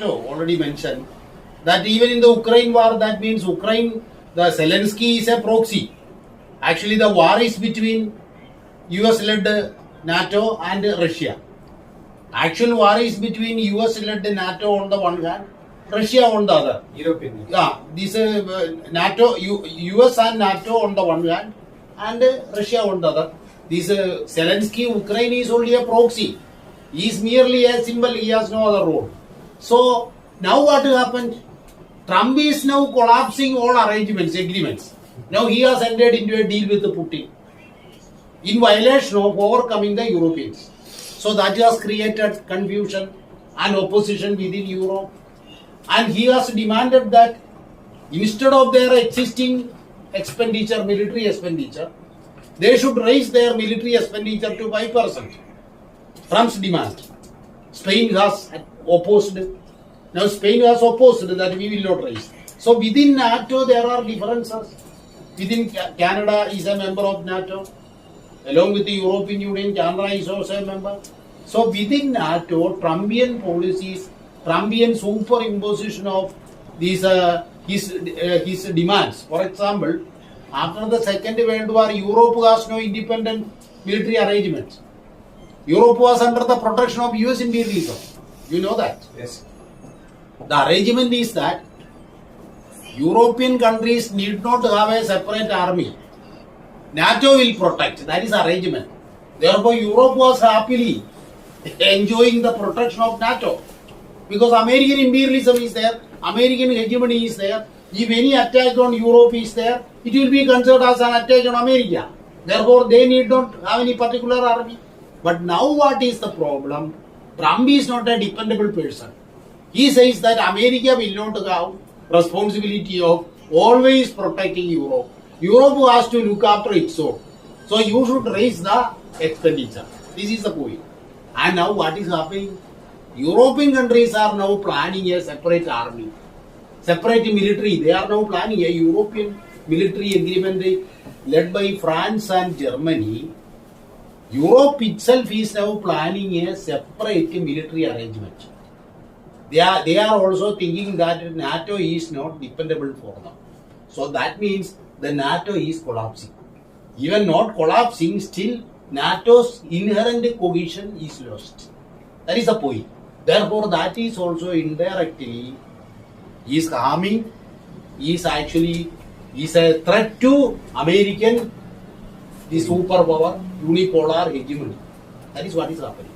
already mentioned that even in the Ukraine war, that means Ukraine, the Zelensky is a proxy. Actually, the war is between US-led NATO and Russia. Actual war is between US-led NATO on the one hand, Russia on the other. European. Yeah, this NATO, US and NATO on the one hand, and Russia on the other. This Zelensky, Ukraine is only a proxy. He is merely a symbol. He has no other role. So now what happened? Trump is now collapsing all arrangements, agreements. Now he has entered into a deal with Putin in violation of overcoming the Europeans. So that has created confusion and opposition within Europe. And he has demanded that instead of their existing expenditure, military expenditure, they should raise their military expenditure to 5%. Trump's demand. Spain has opposed. Now Spain has opposed that we will not raise. So within NATO there are differences. Within Canada is a member of NATO. Along with the European Union, Canada is also a member. So within NATO, Trumpian policies, Trumpian superimposition of these his demands. For example, after the Second World War, Europe has no independent military arrangements. Europe was under the protection of US imperialism. You know that? Yes. The arrangement is that European countries need not have a separate army. NATO will protect. That is arrangement. Therefore, Europe was happily enjoying the protection of NATO. Because American imperialism is there, American hegemony is there. If any attack on Europe is there, it will be considered as an attack on America. Therefore, they need not have any particular army. But now what is the problem? Trump is not a dependable person. He says that America will not have responsibility of always protecting Europe. Europe has to look after its own. So you should raise the expenditure. This is the point. And now what is happening? European countries are now planning a separate army, separate military. They are now planning a European military agreement led by France and Germany. Europe itself is now planning a separate military arrangement. They are also thinking that NATO is not dependable for them. So that means the NATO is collapsing. Even not collapsing, still NATO's inherent cohesion is lost. That is the point. Therefore, that is also indirectly is harming, is actually is a threat to American, the superpower, unipolar hegemony. That is what is happening.